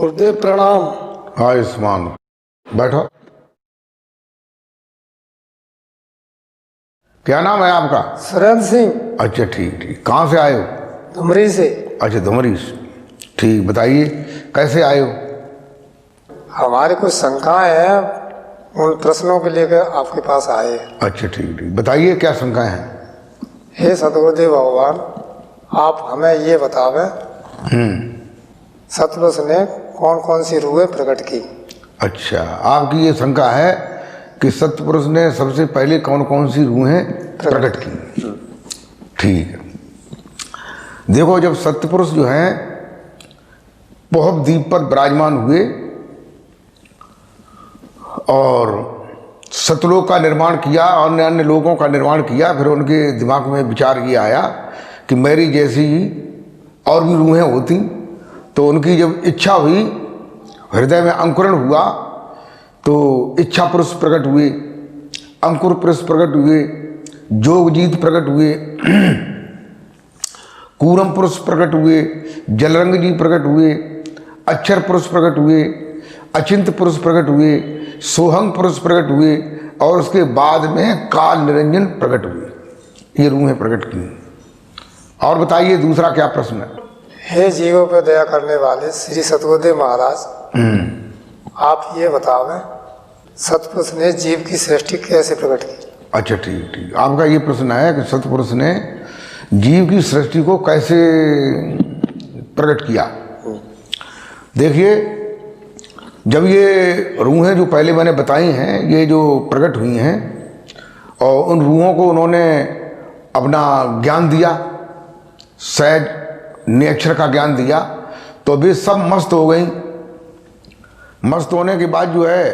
गुरुदेव प्रणाम। आयुष्मान, बैठो। क्या नाम है आपका? सुरेंद्र सिंह। अच्छा, ठीक ठीक। कहाँ से आए हो? धुमरी से। अच्छा, धुमरी से। ठीक, बताइए कैसे आए हो? हमारे कुछ शंकाएं हैं, उन प्रश्नों के लेकर आपके पास आए। अच्छा, ठीक ठीक, बताइए क्या शंकाएं हैं? हे सतगुरुदेव भगवान, आप हमें ये बतावे सतपुरुष ने कौन कौन सी रूहें प्रकट की। अच्छा, आपकी ये शंका है कि सतपुरुष ने सबसे पहले कौन कौन सी रूहें प्रकट की। ठीक है, देखो, जब सतपुरुष जो हैं पोहब द्वीप पर विराजमान हुए और सतलोक का निर्माण किया और अन्य अन्य लोगों का निर्माण किया, फिर उनके दिमाग में विचार ये आया कि मेरी जैसी और भी रूहें होती, तो उनकी जब इच्छा हुई, हृदय में अंकुरण हुआ, तो इच्छा पुरुष प्रकट हुए, अंकुर पुरुष प्रकट हुए, जोगजीत प्रकट हुए, कूरम पुरुष प्रकट हुए, जलरंग जी प्रकट हुए, अक्षर पुरुष प्रकट हुए, अचिंत पुरुष प्रकट हुए, सोहंग पुरुष प्रकट हुए, और उसके बाद में काल निरंजन प्रकट हुए। ये रूहें प्रकट की। और बताइए दूसरा क्या प्रश्न है? हे जीवों पर दया करने वाले श्री सतगुरुदेव महाराज, आप ये बतावे सतपुरुष ने जीव की सृष्टि कैसे प्रकट की। अच्छा, ठीक ठीक, आपका ये प्रश्न है कि सतपुरुष ने जीव की सृष्टि को कैसे प्रकट किया। देखिए, जब ये रूहें जो पहले मैंने बताई हैं, ये जो प्रकट हुई हैं, और उन रूहों को उन्होंने अपना ज्ञान दिया, सहज निरक्षर का ज्ञान दिया, तो वे सब मस्त हो गई। मस्त होने के बाद जो है,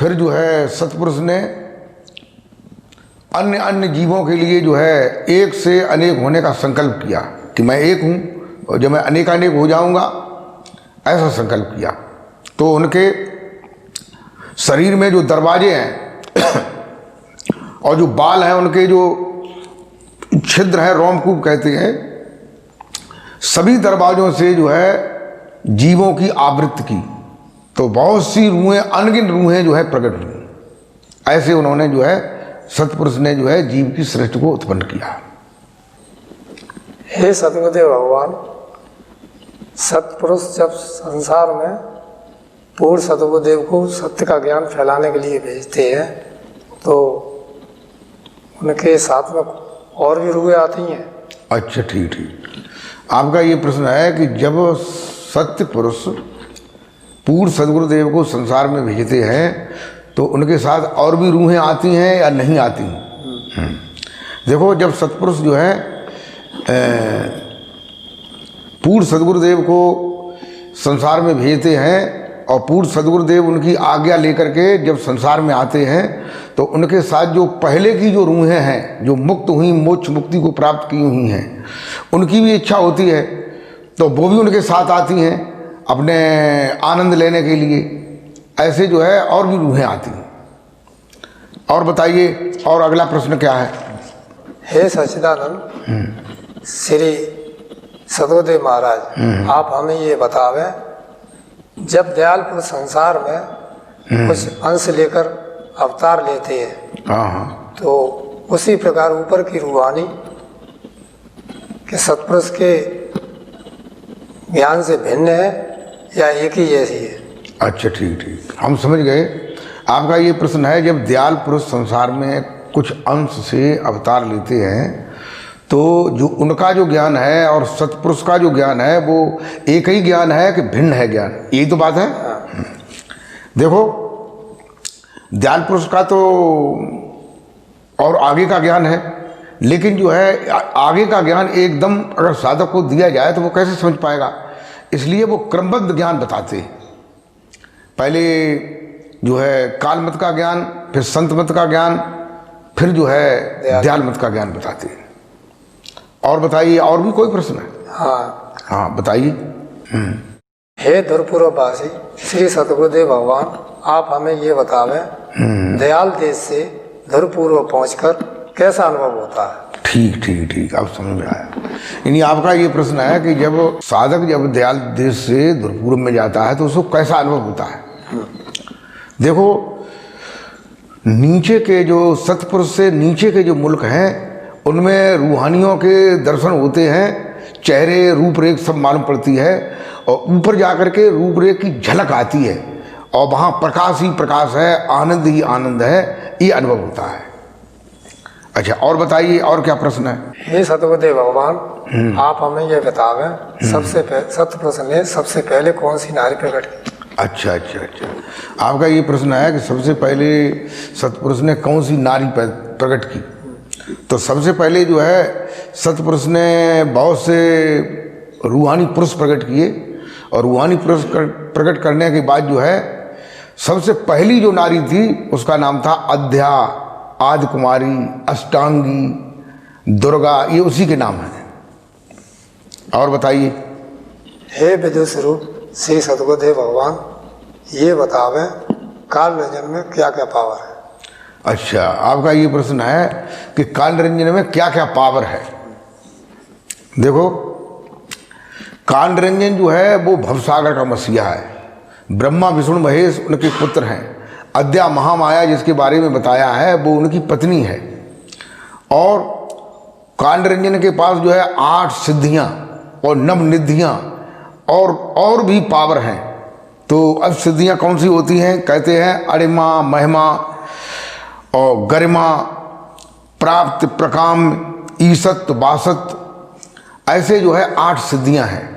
फिर जो है सतपुरुष ने अन्य अन्य जीवों के लिए जो है एक से अनेक होने का संकल्प किया कि मैं एक हूँ और जब मैं अनेकानेक हो जाऊँगा, ऐसा संकल्प किया। तो उनके शरीर में जो दरवाजे हैं और जो बाल हैं, उनके जो छिद्र हैं, रोमकूप कहते हैं, सभी दरवाजों से जो है जीवों की आवृत्ति की, तो बहुत सी रूहें, अनगिनत रूहें जो है प्रकट हुई। ऐसे उन्होंने जो है सतपुरुष ने जो है जीव की सृष्टि को उत्पन्न किया। हे सतगुरुदेव भगवान, सतपुरुष जब संसार में पूर्ण सतगुरुदेव को सत्य का ज्ञान फैलाने के लिए भेजते हैं, तो उनके साथ में और भी रूहें आती हैं। अच्छा, ठीक ठीक, आपका ये प्रश्न है कि जब सत्य पुरुष पूर्ण सदगुरुदेव को संसार में भेजते हैं, तो उनके साथ और भी रूहें आती हैं या नहीं आती? देखो, जब सतपुरुष जो है पूर्ण सदगुरुदेव को संसार में भेजते हैं और पूर्ण सदगुरुदेव उनकी आज्ञा लेकर के जब संसार में आते हैं, तो उनके साथ जो पहले की जो रूहें हैं, जो मुक्त हुई, मोक्ष मुक्ति को प्राप्त की हुई हैं, उनकी भी इच्छा होती है, तो वो भी उनके साथ आती हैं अपने आनंद लेने के लिए। ऐसे जो है और भी रूहें आती हैं। और बताइए, और अगला प्रश्न क्या है? हे सच्चिदानंद श्री सतगुरुदेव महाराज, आप हमें ये बतावे, जब दयालपुर संसार में कुछ अंश लेकर अवतार लेते हैं, हाँ, तो उसी प्रकार ऊपर की रूहानी के सतपुरुष के ज्ञान से भिन्न है या एक ही जैसी है? अच्छा, ठीक ठीक, हम समझ गए। आपका ये प्रश्न है, जब दयाल पुरुष संसार में कुछ अंश से अवतार लेते हैं, तो जो उनका जो ज्ञान है और सतपुरुष का जो ज्ञान है, वो एक ही ज्ञान है कि भिन्न है ज्ञान? यही तो बात है। देखो, दयाल पुरुष का तो और आगे का ज्ञान है, लेकिन जो है आगे का ज्ञान एकदम अगर साधक को दिया जाए तो वो कैसे समझ पाएगा? इसलिए वो क्रमबद्ध ज्ञान बताते हैं। पहले जो है कालमत का ज्ञान, फिर संतमत का ज्ञान, फिर जो है दयालमत का ज्ञान बताते हैं। और बताइए, और भी कोई प्रश्न है? हाँ, बताइए। हे धुरपुरवासी श्री सतगुरुदेव भगवान, आप हमें ये बतावे, दयाल देश से धुरपुर पहुंचकर कैसा अनुभव होता है? ठीक ठीक ठीक, अब समझ में आया। यानी आपका ये प्रश्न है कि जब साधक जब दयाल देश से ध्रुवपुर में जाता है तो उसको कैसा अनुभव होता है। देखो, नीचे के जो सतपुरुष से नीचे के जो मुल्क हैं उनमें रूहानियों के दर्शन होते हैं, चेहरे रूपरेख सब मालूम पड़ती है, और ऊपर जाकर के रूपरेख की झलक आती है और वहाँ प्रकाश ही प्रकाश है, आनंद ही आनंद है, ये अनुभव होता है। अच्छा, और बताइए, और क्या प्रश्न है। हे सतगुरुदेव भगवान, आप हमें यह बतावें सतपुरुष ने सबसे पहले कौन सी नारी प्रकट की। अच्छा अच्छा अच्छा, आपका ये प्रश्न है कि सबसे पहले सतपुरुष ने कौन सी नारी प्रकट की। तो सबसे पहले जो है सतपुरुष ने बहुत से रूहानी पुरुष प्रकट किए, और रूहानी पुरुष प्रकट करने के बाद जो है सबसे पहली जो नारी थी उसका नाम था अध्या, आदि कुमारी, अष्टांगी, दुर्गा, ये उसी के नाम है। और बताइए। हे विदुर स्वरूप श्री सतगुरुदेव भगवान, ये बतावें काल रंजन में क्या क्या पावर है। अच्छा, आपका ये प्रश्न है कि काल रंजन में क्या क्या पावर है। देखो, काल रंजन जो है वो भवसागर का मसीहा है। ब्रह्मा विष्णु महेश उनके पुत्र हैं। अद्या महामाया जिसके बारे में बताया है वो उनकी पत्नी है। और काल रंजन के पास जो है 8 सिद्धियां और नवनिधियां और भी पावर हैं। तो अब सिद्धियां कौन सी होती हैं, कहते हैं अरिमा, महिमा और गरिमा, प्राप्त, प्रकाम, ईसत, बासत, ऐसे जो है 8 सिद्धियां हैं।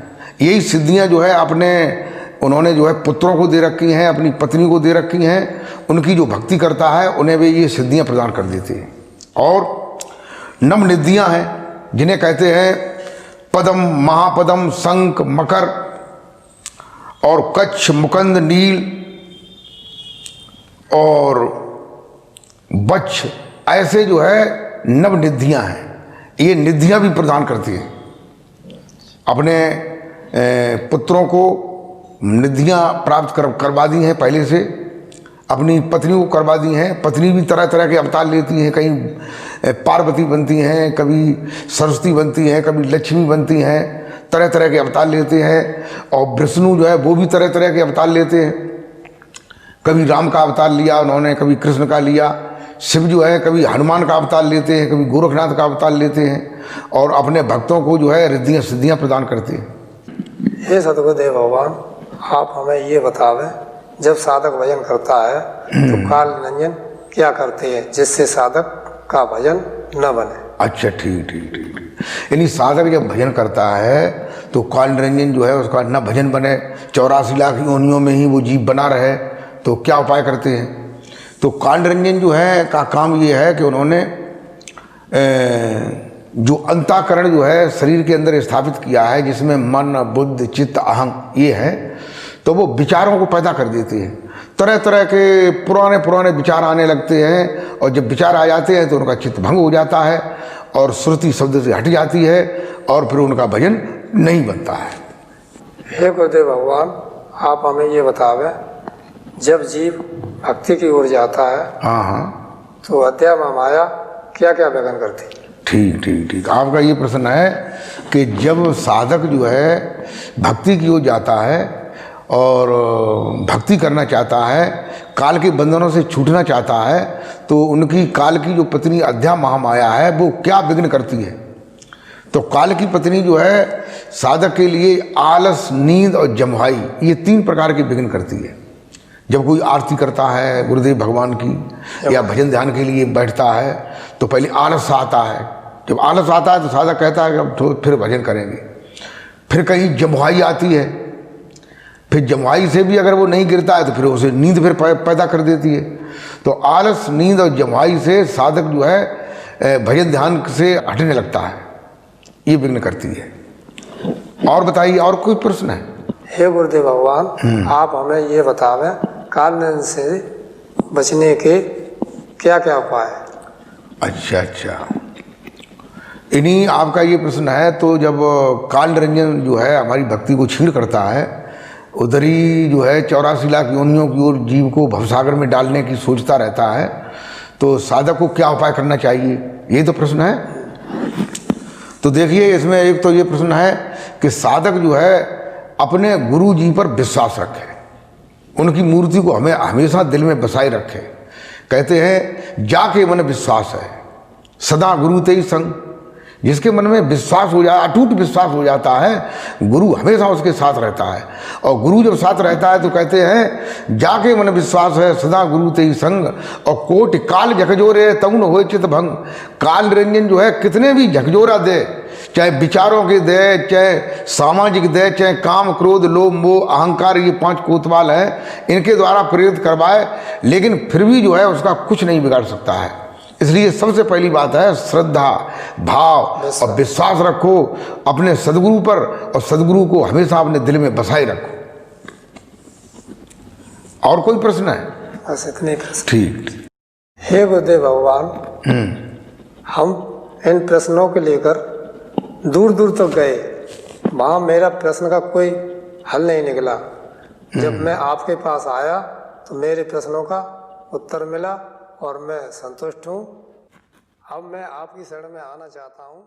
यही सिद्धियां जो है उन्होंने जो है पुत्रों को दे रखी हैं, अपनी पत्नी को दे रखी हैं। उनकी जो भक्ति करता है उन्हें वे ये सिद्धियां प्रदान कर देते हैं। और नवनिधियां हैं जिन्हें कहते हैं पदम, महापदम, शंख, मकर और कच्छ, मुकंद, नील और बच्छ, ऐसे जो है नवनिधियां हैं। ये निधियां भी प्रदान करती हैं। अपने पुत्रों को निधियां प्राप्त करवा दी हैं पहले से, अपनी पत्नी को करवा दी हैं। पत्नी भी तरह तरह के अवतार लेती हैं, कहीं पार्वती बनती हैं, कभी सरस्वती बनती हैं, कभी लक्ष्मी बनती हैं, तरह तरह के अवतार लेते हैं। और विष्णु जो है वो भी तरह तरह के अवतार लेते हैं। कभी राम का अवतार लिया उन्होंने, कभी कृष्ण का लिया। शिव जो है कभी हनुमान का अवतार लेते हैं, कभी गोरखनाथ का अवतार लेते हैं, और अपने भक्तों को जो है रिद्धियाँ सिद्धियाँ प्रदान करते हैं। हे सतगुरुदेव भगवान, आप हमें ये बतावें जब साधक भजन करता है तो काल रंजन क्या करते हैं जिससे साधक का भजन न बने। अच्छा, ठीक ठीक ठीक। यानी साधक जब भजन करता है तो काल रंजन जो है उसका न भजन बने, 84 लाख योनियों में ही वो जीव बना रहे, तो क्या उपाय करते हैं। तो काल रंजन जो है का काम ये है कि उन्होंने जो अंतःकरण जो है शरीर के अंदर स्थापित किया है, जिसमें मन, बुद्धि, चित्त, अहंग ये है, तो वो विचारों को पैदा कर देते हैं। तरह तरह के पुराने विचार आने लगते हैं, और जब विचार आ जाते हैं तो उनका चित्त भंग हो जाता है और श्रुति शब्द से हट जाती है, और फिर उनका भजन नहीं बनता है। हे गुरुदेव भगवान, आप हमें ये बतावें जब जीव भक्ति की ओर जाता है हाँ, तो अध्या माया क्या क्या व्यगन करती है। ठीक ठीक ठीक, आपका ये प्रश्न है कि जब साधक जो है भक्ति की ओर जाता है और भक्ति करना चाहता है, काल के बंधनों से छूटना चाहता है, तो उनकी काल की जो पत्नी अध्या महामाया है वो क्या विघ्न करती है। तो काल की पत्नी जो है साधक के लिए आलस, नींद और जम्हाई, ये 3 प्रकार की विघ्न करती है। जब कोई आरती करता है गुरुदेव भगवान की या भजन ध्यान के लिए बैठता है तो पहले आलस आता है। जब आलस आता है तो साधक कहता है कि अब तो फिर भजन करेंगे। फिर कहीं जम्हाई आती है, फिर जम्हाई से भी अगर वो नहीं गिरता है तो फिर उसे नींद फिर पैदा कर देती है। तो आलस, नींद और जम्हाई से साधक जो है भजन ध्यान से हटने लगता है, ये विघ्न करती है। और बताइए, और कोई प्रश्न है। हे गुरुदेव भगवान, आप हमें ये बतावें काल रंजन से बचने के क्या क्या उपाय। अच्छा अच्छा, इन्हीं आपका ये प्रश्न है। तो जब काल रंजन जो है हमारी भक्ति को छीण करता है, उधर ही जो है 84 लाख योनियों की ओर जीव को भवसागर में डालने की सोचता रहता है, तो साधक को क्या उपाय करना चाहिए, ये तो प्रश्न है। तो देखिए इसमें एक तो ये प्रश्न है कि साधक जो है अपने गुरु जी पर विश्वास रखे, उनकी मूर्ति को हमें हमेशा दिल में बसाए रखे। कहते हैं जाके मन विश्वास है सदा गुरु तेई संग। जिसके मन में विश्वास हो जाए, अटूट विश्वास हो जाता है, गुरु हमेशा उसके साथ रहता है। और गुरु जब साथ रहता है तो कहते हैं जाके मन विश्वास है सदा गुरु तेई संग। और कोट काल झकझोरे तउन होए चित भंग। काल निरंजन जो है कितने भी झकझोरा दे, चाहे विचारों के दे, चाहे सामाजिक दे, चाहे काम क्रोध लोभ मोह अहंकार, ये 5 कोतवाल हैं, इनके द्वारा प्रेरित करवाए, लेकिन फिर भी जो है उसका कुछ नहीं बिगाड़ सकता है। इसलिए सबसे पहली बात है श्रद्धा भाव और विश्वास रखो अपने सदगुरु पर, और सदगुरु को हमेशा अपने दिल में बसाए रखो। और कोई प्रश्न है? बस इतने प्रश्न। ठीक। हे गुरुदेव भगवान, हम इन प्रश्नों को लेकर दूर दूर तक गए, वहाँ मेरा प्रश्न का कोई हल नहीं निकला। जब मैं आपके पास आया तो मेरे प्रश्नों का उत्तर मिला और मैं संतुष्ट हूँ। अब मैं आपकी शरण में आना चाहता हूँ।